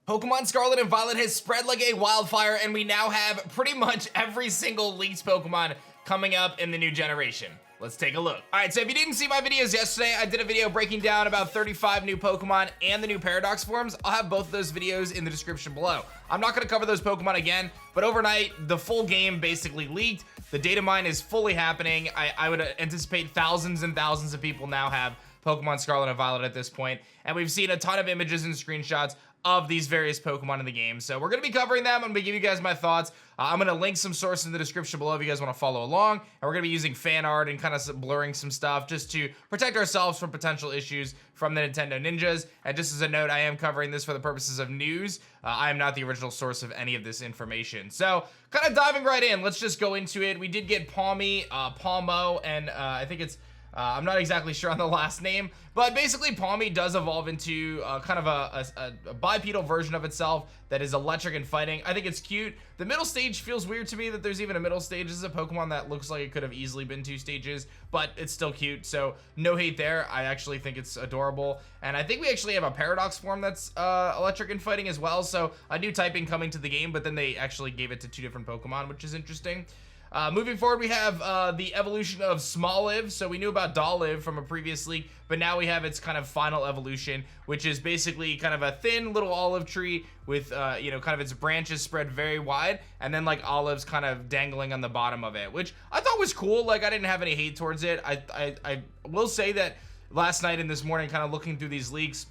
Pokemon Scarlet and Violet has spread like a wildfire, and we now have pretty much every single leaked Pokemon coming up in the new generation. Let's take a look. All right, so if you didn't see my videos yesterday, I did a video breaking down about 35 new Pokemon and the new Paradox forms. I'll have both of those videos in the description below. I'm not gonna cover those Pokemon again, but overnight, the full game basically leaked. The data mine is fully happening. I would anticipate thousands and thousands of people now have Pokemon Scarlet and Violet at this point, and we've seen a ton of images and screenshots of these various Pokemon in the game. So we're gonna be covering them. I'm gonna give you guys my thoughts. I'm gonna link some sources in the description below if you guys wanna follow along. And we're gonna be using fan art and kind of blurring some stuff just to protect ourselves from potential issues from the Nintendo Ninjas. And just as a note, I am covering this for the purposes of news. I am not the original source of any of this information. So kind of diving right in, let's just go into it. We did get Palmy, Palmo, and I think it's I'm not exactly sure on the last name, but basically Palmy does evolve into kind of a bipedal version of itself that is electric and fighting. I think it's cute. The middle stage feels weird to me that there's even a middle stage. This is a Pokemon that looks like it could have easily been 2 stages, but it's still cute, so no hate there. I actually think it's adorable, and I think we actually have a Paradox form that's electric and fighting as well, so a new typing coming to the game, but then they actually gave it to 2 different Pokemon, which is interesting. Moving forward, we have the evolution of Smoliv. So we knew about Dolliv from a previous leak, but now we have its kind of final evolution, which is basically kind of a thin little olive tree with, you know, kind of its branches spread very wide, and then like olives kind of dangling on the bottom of it, which I thought was cool. Like, I didn't have any hate towards it. I will say that last night and this morning, kind of looking through these leaks,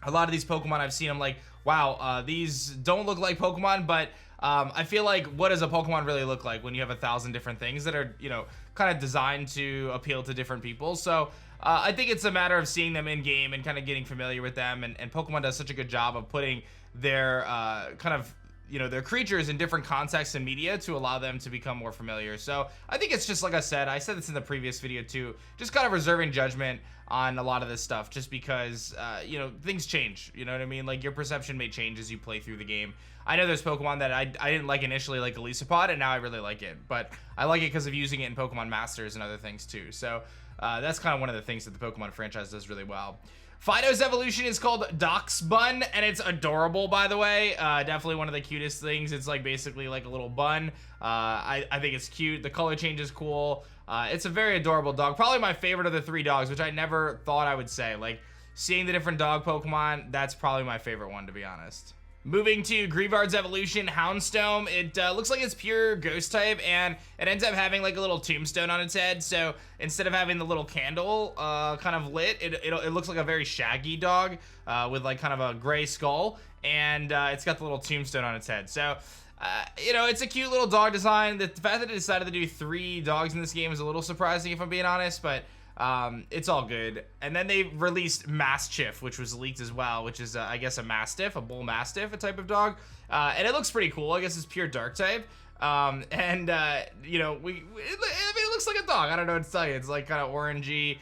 a lot of these Pokemon I've seen, I'm like, wow, these don't look like Pokemon, but I feel like, what does a Pokemon really look like when you have 1,000 different things that are, you know, kind of designed to appeal to different people? So I think it's a matter of seeing them in game and kind of getting familiar with them, and Pokemon does such a good job of putting their kind of, you know, their creatures in different contexts and media to allow them to become more familiar. So I think it's just, like I said this in the previous video too, just kind of reserving judgment on a lot of this stuff, just because you know, things change, you know what I mean? Like, your perception may change as you play through the game. I know there's Pokemon that I didn't like initially, like Elisapod, and now I really like it, but I like it because of using it in Pokemon Masters and other things too. So that's kind of one of the things that the Pokemon franchise does really well. Fido's evolution is called Doxbun, and it's adorable, by the way. Definitely one of the cutest things. It's like basically like a little bun. I think it's cute. The color change is cool. It's a very adorable dog. Probably my favorite of the 3 dogs, which I never thought I would say. Like, seeing the different dog Pokemon, that's probably my favorite one, to be honest. Moving to Greavard's evolution, Houndstone. It looks like it's pure ghost type, and it ends up having like a little tombstone on its head. So instead of having the little candle kind of lit, it looks like a very shaggy dog with like kind of a gray skull, and it's got the little tombstone on its head. So you know, it's a cute little dog design. The fact that it decided to do 3 dogs in this game is a little surprising, if I'm being honest, but it's all good. And then they released Mastiff, which was leaked as well, which is I guess a Mastiff, a bull Mastiff, a type of dog, and it looks pretty cool. I guess it's pure dark type, and you know, I mean, it looks like a dog. I don't know what to tell you. It's like kind of orangey.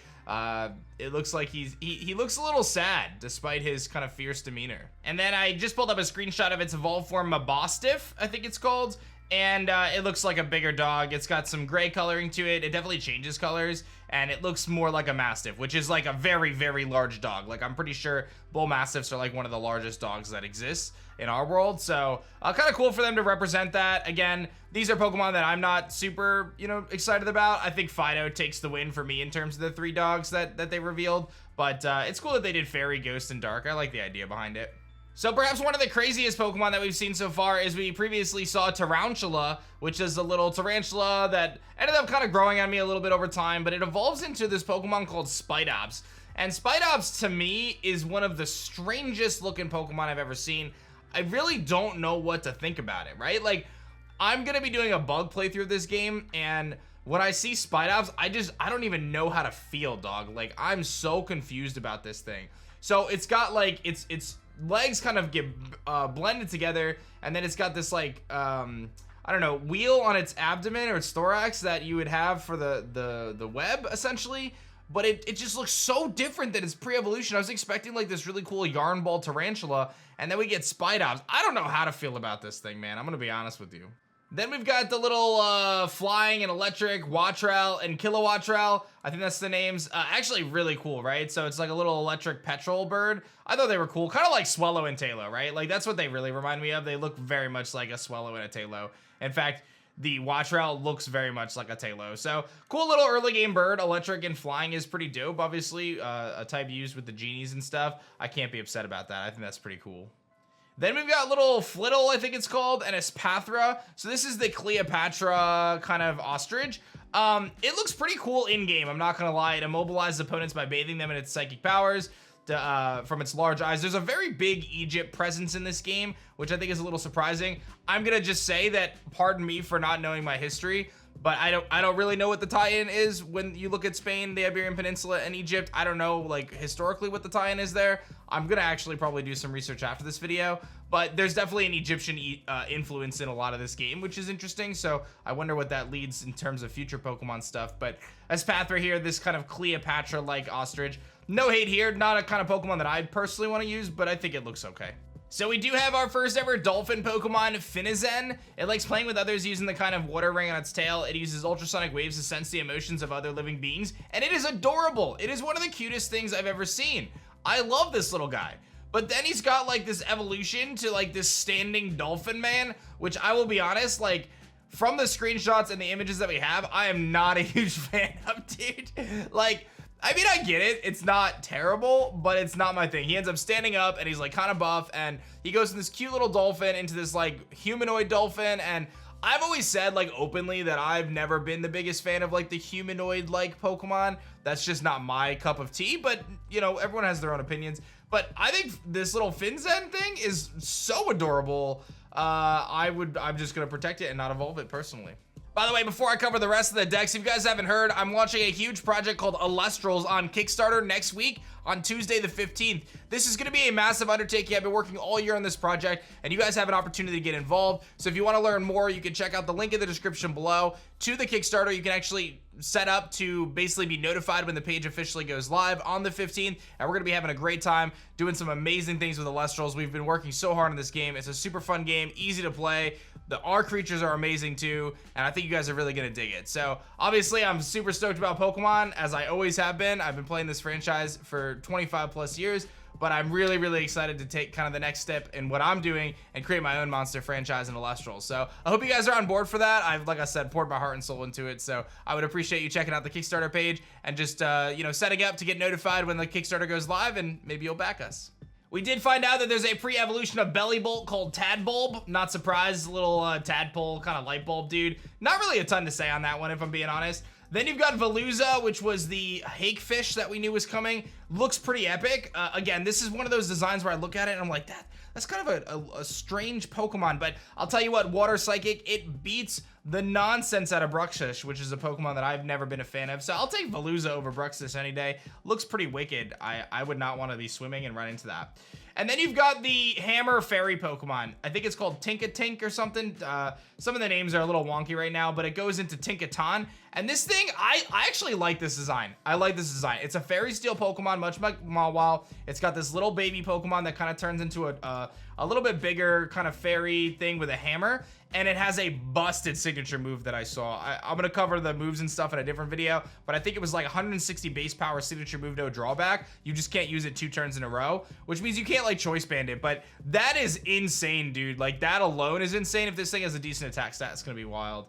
It looks like he looks a little sad despite his kind of fierce demeanor. And then I just pulled up a screenshot of its evolved form, Mabostiff, I think it's called. And it looks like a bigger dog. It's got some gray coloring to it. It definitely changes colors, and it looks more like a Mastiff, which is like a very, very large dog. Like, I'm pretty sure bull Mastiffs are like one of the largest dogs that exists in our world. So kind of cool for them to represent that. Again, these are Pokemon that I'm not super, you know, excited about. I think Fido takes the win for me in terms of the 3 dogs that they revealed. But it's cool that they did Fairy, Ghost, and Dark. I like the idea behind it. So perhaps one of the craziest Pokemon that we've seen so far is we previously saw Tarantula, which is a little tarantula that ended up kind of growing on me a little bit over time, but it evolves into this Pokemon called Spidops. And Spidops, to me, is one of the strangest looking Pokemon I've ever seen. I really don't know what to think about it, right? Like, I'm gonna be doing a bug playthrough of this game, and when I see Spidops, I don't even know how to feel, dog. Like, I'm so confused about this thing. So it's got like, its legs kind of get blended together, and then it's got this like I don't know, wheel on its abdomen or its thorax that you would have for the web, essentially. But it just looks so different than its pre-evolution. I was expecting like this really cool yarn ball tarantula, and then we get Spidops. I don't know how to feel about this thing, man. I'm gonna be honest with you. Then we've got the little flying and electric Wattrel and Kilowattrel. I think that's the names. Actually really cool, right? So it's like a little electric petrol bird. I thought they were cool. Kind of like Swellow and Tailo, right? Like that's what they really remind me of. They look very much like a Swellow and a Tailo. In fact, the Wattrel looks very much like a Tailo. So cool little early game bird. Electric and flying is pretty dope. Obviously, a type used with the genies and stuff. I can't be upset about that. I think that's pretty cool. Then we've got little Flittle, I think it's called, and Espathra. So this is the Cleopatra kind of ostrich. It looks pretty cool in-game, I'm not gonna lie. It immobilizes opponents by bathing them in its psychic powers from its large eyes. There's a very big Egypt presence in this game, which I think is a little surprising. I'm gonna just say that, pardon me for not knowing my history, but I don't really know what the tie-in is when you look at Spain, the Iberian Peninsula, and Egypt. I don't know, like, historically what the tie-in is there. I'm gonna actually probably do some research after this video, but there's definitely an Egyptian influence in a lot of this game, which is interesting, so I wonder what that leads in terms of future Pokemon stuff. But Espathra here, this kind of Cleopatra-like ostrich. No hate here, not a kind of Pokemon that I personally want to use, but I think it looks okay. So we do have our first ever Dolphin Pokemon, Finizen. It likes playing with others using the kind of water ring on its tail. It uses ultrasonic waves to sense the emotions of other living beings, and it is adorable. It is one of the cutest things I've ever seen. I love this little guy. But then he's got like this evolution to like this standing dolphin man, which I will be honest, like from the screenshots and the images that we have, I am not a huge fan of, dude. Like, I mean, I get it. It's not terrible, but it's not my thing. He ends up standing up and he's like kind of buff and he goes from this cute little dolphin into this like humanoid dolphin. And I've always said like openly that I've never been the biggest fan of like the humanoid like Pokemon. That's just not my cup of tea, but you know, everyone has their own opinions. But I think this little Finizen thing is so adorable. I'm just gonna protect it and not evolve it personally. By the way, before I cover the rest of the decks, if you guys haven't heard, I'm launching a huge project called Illustrals on Kickstarter next week on Tuesday the 15th. This is going to be a massive undertaking. I've been working all year on this project, and you guys have an opportunity to get involved. So if you want to learn more, you can check out the link in the description below to the Kickstarter. You can actually set up to basically be notified when the page officially goes live on the 15th, and we're going to be having a great time doing some amazing things with Illustrals. We've been working so hard on this game. It's a super fun game, easy to play. Our creatures are amazing too, and I think you guys are really gonna dig it. So obviously I'm super stoked about Pokemon, as I always have been. I've been playing this franchise for 25 plus years, but I'm really, really excited to take kind of the next step in what I'm doing and create my own monster franchise in Illustrals. So I hope you guys are on board for that. I've, like I said, poured my heart and soul into it, so I would appreciate you checking out the Kickstarter page and just you know, setting up to get notified when the Kickstarter goes live, and maybe you'll back us. We did find out that there's a pre-evolution of Bellybolt called Tadbulb. Not surprised, little tadpole kind of light bulb dude. Not really a ton to say on that one, if I'm being honest. Then you've got Veluza, which was the hakefish that we knew was coming. Looks pretty epic. Again, this is one of those designs where I look at it and I'm like, that's kind of a strange Pokemon. But I'll tell you what, Water Psychic, it beats the nonsense out of Bruxish, which is a Pokemon that I've never been a fan of. So I'll take Veluza over Bruxish any day. Looks pretty wicked. I would not want to be swimming and run into that. And then you've got the Hammer Fairy Pokemon. I think it's called Tinkatink or something. Some of the names are a little wonky right now, but it goes into Tinkaton. And this thing, I actually like this design. I like this design. It's a Fairy Steel Pokemon, much like Mawile. It's got this little baby Pokemon that kind of turns into a little bit bigger kind of fairy thing with a hammer. And it has a busted signature move that I saw. I'm gonna cover the moves and stuff in a different video, but I think it was like 160 base power signature move, no drawback. You just can't use it 2 turns in a row, which means you can't like choice band it, but that is insane, dude. Like that alone is insane. If this thing has a decent attack stat, it's gonna be wild.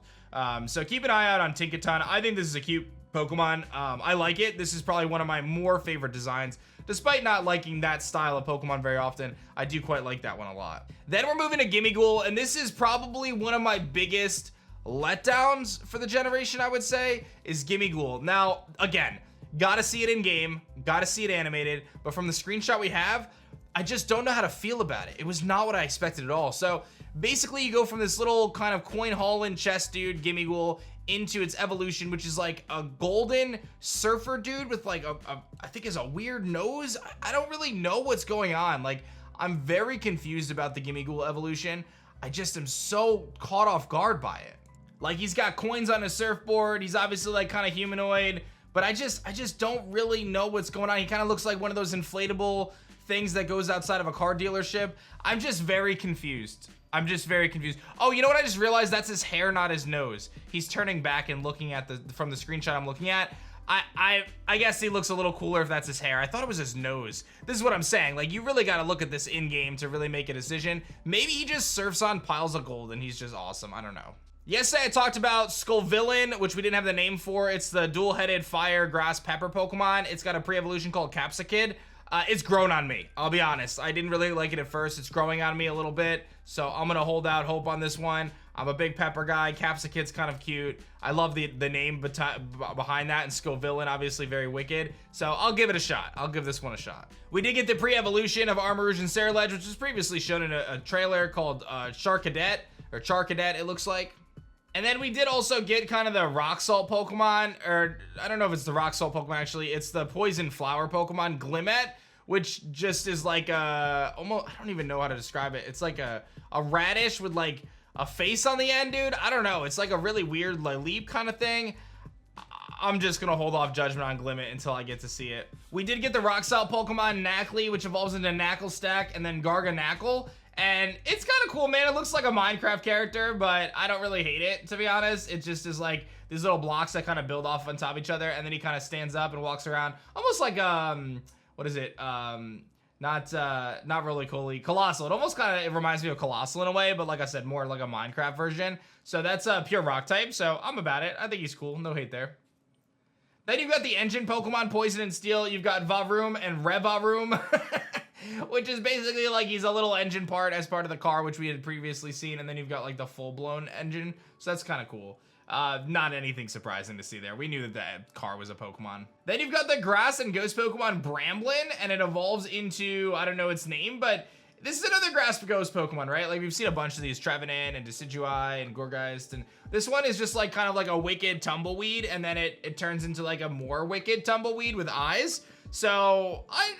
So keep an eye out on Tinkaton. I think this is a cute Pokemon. I like it. This is probably one of my more favorite designs. Despite not liking that style of Pokemon very often, I do quite like that one a lot. Then we're moving to Gimmighoul, and this is probably one of my biggest letdowns for the generation, I would say, is Gimmighoul. Now, again, gotta see it in game, gotta see it animated, but from the screenshot we have, I just don't know how to feel about it. It was not what I expected at all. So basically you go from this little kind of coin hauling chest dude, Gimmighoul, into its evolution, which is like a golden surfer dude with like I think is a weird nose. I don't really know what's going on. Like, I'm very confused about the Gimmighoul evolution. I just am so caught off guard by it. Like, he's got coins on his surfboard. He's obviously like kind of humanoid, but I just don't really know what's going on. He kind of looks like one of those inflatable things that goes outside of a car dealership. I'm just very confused. I'm just very confused. Oh, you know what I just realized? That's his hair, not his nose. He's turning back and looking at from the screenshot I'm looking at. I guess he looks a little cooler if that's his hair. I thought it was his nose. This is what I'm saying. Like, you really got to look at this in-game to really make a decision. Maybe he just surfs on piles of gold and he's just awesome. I don't know. Yesterday I talked about Skullvillain, which we didn't have the name for. It's the dual-headed fire grass pepper Pokemon. It's got a pre-evolution called Capsicid. It's grown on me, I'll be honest. I didn't really like it at first. It's growing on me a little bit, so I'm gonna hold out hope on this one. I'm a big pepper guy. Capsicid's kind of cute. I love the name behind that, and Skullvillain, obviously very wicked. So I'll give it a shot. I'll give this one a shot. We did get the pre-evolution of Armarouge and Ceruledge, which was previously shown in a trailer called Charcadet, or Charcadet, it looks like. And then we did also get kind of the rock salt Pokemon, or I don't know if it's the rock salt Pokemon actually. It's the poison flower Pokemon, Glimmet, which just is like almost, I don't even know how to describe it. It's like a radish with like a face on the end, dude. I don't know. It's like a really weird like leap kind of thing. I'm just gonna hold off judgment on Glimmet until I get to see it. We did get the rock salt Pokemon Knackley, which evolves into Knacklestack, and then Garganacl. And it's kind of cool, man. It looks like a Minecraft character, but I don't really hate it, to be honest. It just is like these little blocks that kind of build off on top of each other, and then he kind of stands up and walks around, almost like what is it? Not Roly-Poly, Colossal. It almost kind of reminds me of Colossal in a way, but like I said, more like a Minecraft version. So that's a pure rock type. So I'm about it. I think he's cool. No hate there. Then you've got the engine Pokemon, Poison and Steel. You've got Vavroom and Revavroom. Which is basically like he's a little engine part as part of the car, which we had previously seen, and then you've got like the full-blown engine, so that's kind of cool. Not anything surprising to see there. We knew that car was a Pokemon. Then you've got the grass and ghost Pokemon Bramblin, and it evolves into, I don't know its name, but this is another grass ghost Pokemon, right? Like we've seen a bunch of these, Trevenant and Decidueye and Gourgeist, and this one is just like kind of like a wicked tumbleweed, and then it turns into like a more wicked tumbleweed with eyes. So, I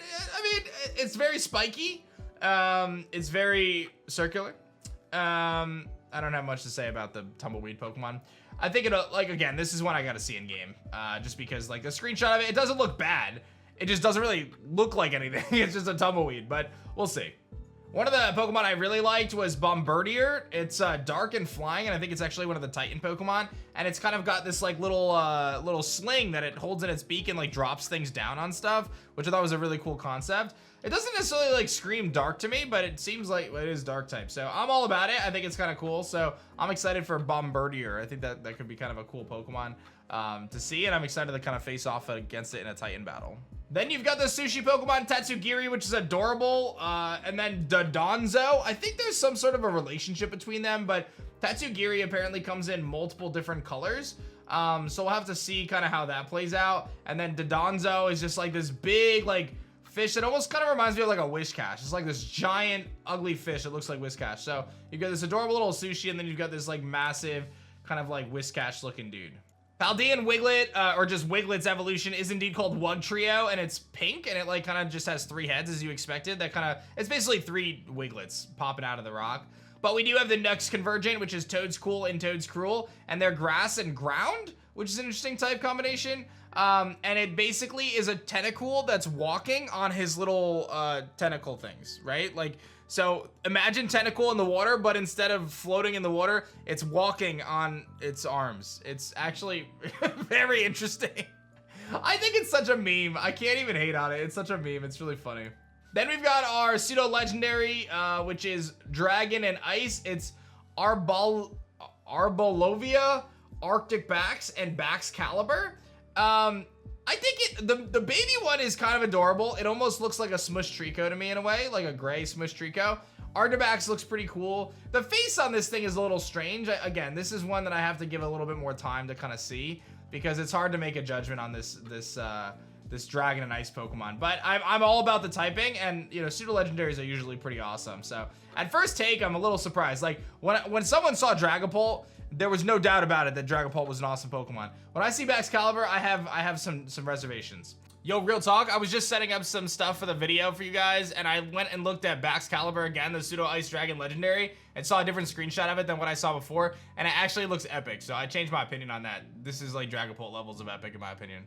mean, it's very spiky. It's very circular. I don't have much to say about the tumbleweed Pokemon. I think it'll, like, again, this is one I gotta see in game. Just because, like, the screenshot of it, it doesn't look bad. It just doesn't really look like anything. It's just a tumbleweed, but we'll see. One of the Pokemon I really liked was Bombardier. It's dark and flying, and I think it's actually one of the Titan Pokemon. And it's kind of got this like little sling that it holds in its beak and like drops things down on stuff, which I thought was a really cool concept. It doesn't necessarily like scream dark to me, but it seems like it is dark type. So I'm all about it. I think it's kind of cool. So I'm excited for Bombardier. I think that could be kind of a cool Pokemon to see, and I'm excited to kind of face off against it in a Titan battle. Then you've got the sushi Pokemon Tatsugiri, which is adorable, and then Dodonzo. I think there's some sort of a relationship between them, but Tatsugiri apparently comes in multiple different colors, so we'll have to see kind of how that plays out. And then Dodonzo is just like this big like fish that almost kind of reminds me of like a Whiscash. It's like this giant ugly fish that looks like Whiscash. So you've got this adorable little sushi, and then you've got this like massive kind of like Whiscash looking dude. Paldean Wiglet, or just Wiglet's evolution, is indeed called Wugtrio, and it's pink, and it like kind of just has 3 heads as you expected. That kind of, it's basically 3 Wiglets popping out of the rock. But we do have the next Convergent, which is Toedscool and Toedscruel, and they're grass and ground, which is an interesting type combination. And it basically is a Tentacool that's walking on his little tentacle things, right? Like, so imagine Tentacool in the water, but instead of floating in the water, it's walking on its arms. It's actually very interesting. I think it's such a meme. I can't even hate on it. It's such a meme. It's really funny. Then we've got our pseudo legendary, which is Dragon and Ice. It's Arbolovia, Arctic Bax, and Baxcalibur. I think the baby one is kind of adorable. It almost looks like a Smush Trico to me in a way, like a gray Smush Trico. Arctibax looks pretty cool. The face on this thing is a little strange. Again, this is one that I have to give a little bit more time to kind of see, because it's hard to make a judgment on this Dragon and Ice Pokemon. But I'm all about the typing, and you know, pseudo legendaries are usually pretty awesome. So at first take, I'm a little surprised. Like when someone saw Dragapult, there was no doubt about it that Dragapult was an awesome Pokemon. When I see Baxcalibur, I have some reservations. Yo, real talk, I was just setting up some stuff for the video for you guys, and I went and looked at Baxcalibur again, the pseudo Ice Dragon Legendary, and saw a different screenshot of it than what I saw before, and it actually looks epic. So I changed my opinion on that. This is like Dragapult levels of epic in my opinion.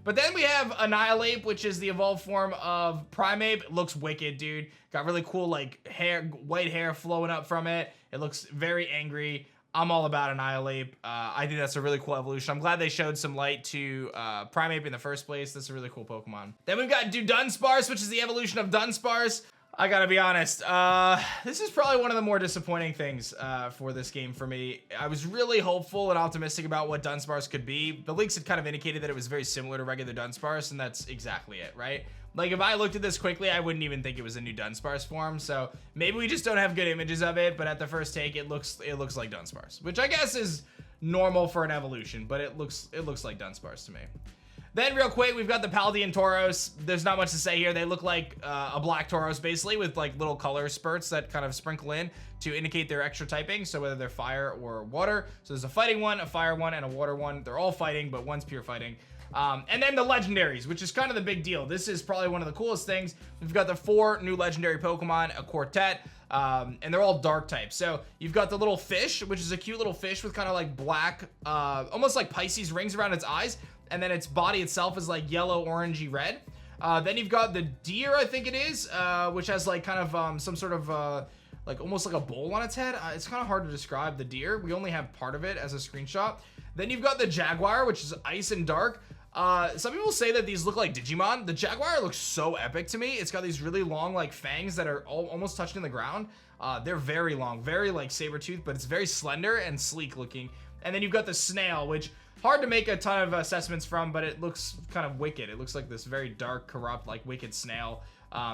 But then we have Annihilate, which is the evolved form of Primeape. It looks wicked, dude. Got really cool, like, hair, white hair flowing up from it. It looks very angry. I'm all about Annihilate. I think that's a really cool evolution. I'm glad they showed some light to Primeape in the first place. That's a really cool Pokemon. Then we've got Dunsparce, which is the evolution of Dunsparce. I gotta be honest, this is probably one of the more disappointing things for this game for me. I was really hopeful and optimistic about what Dunsparce could be. The leaks had kind of indicated that it was very similar to regular Dunsparce, and that's exactly it, right? Like, if I looked at this quickly, I wouldn't even think it was a new Dunsparce form, so maybe we just don't have good images of it, but at the first take, it looks like Dunsparce, which I guess is normal for an evolution, but it looks like Dunsparce to me. Then real quick, we've got the Paldean Tauros. There's not much to say here. They look like a black Tauros, basically, with like little color spurts that kind of sprinkle in to indicate their extra typing, so whether they're fire or water. So there's a fighting one, a fire one, and a water one. They're all fighting, but one's pure fighting. And then the Legendaries, which is kind of the big deal. This is probably one of the coolest things. We've got the 4 new Legendary Pokemon, a quartet, and they're all dark types. So you've got the little fish, which is a cute little fish with kind of like black, almost like Pisces rings around its eyes. And then its body itself is like yellow, orangey, red. Then you've got the deer, I think it is, which has like kind of some sort of like almost like a bowl on its head. It's kind of hard to describe the deer. We only have part of it as a screenshot. Then you've got the jaguar, which is ice and dark. Some people say that these look like Digimon. The jaguar looks so epic to me. It's got these really long like fangs that are almost touching the ground. They're very long, very like saber-toothed, but it's very slender and sleek looking. And then you've got the snail, which hard to make a ton of assessments from, but it looks kind of wicked. It looks like this very dark, corrupt, like wicked snail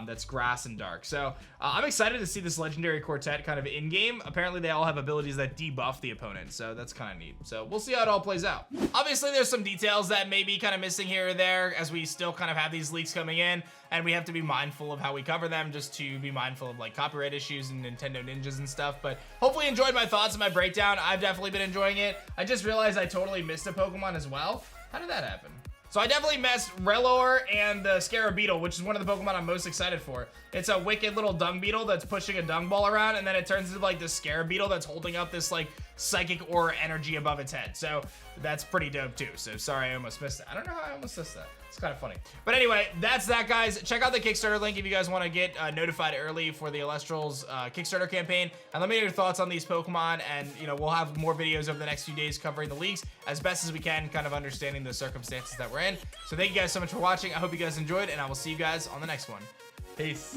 that's grass and dark. So I'm excited to see this legendary quartet kind of in-game. Apparently they all have abilities that debuff the opponent, so that's kind of neat. So we'll see how it all plays out. Obviously there's some details that may be kind of missing here or there as we still kind of have these leaks coming in, and we have to be mindful of how we cover them, just to be mindful of like copyright issues and Nintendo ninjas and stuff. But hopefully you enjoyed my thoughts and my breakdown. I've definitely been enjoying it. I just realized I totally missed a Pokemon as well. How did that happen? So I definitely missed Relor and the Scarabeetle, which is one of the Pokemon I'm most excited for. It's a wicked little dung beetle that's pushing a dung ball around, and then it turns into like the Scarabeetle that's holding up this like psychic aura energy above its head. So that's pretty dope too. So sorry I almost missed it. I don't know how I almost missed that. It's kind of funny. But anyway, that's that, guys. Check out the Kickstarter link if you guys want to get notified early for the Illustrals Kickstarter campaign. And let me know your thoughts on these Pokemon. And, you know, we'll have more videos over the next few days covering the leaks as best as we can, kind of understanding the circumstances that we're in. So thank you guys so much for watching. I hope you guys enjoyed, and I will see you guys on the next one. Peace.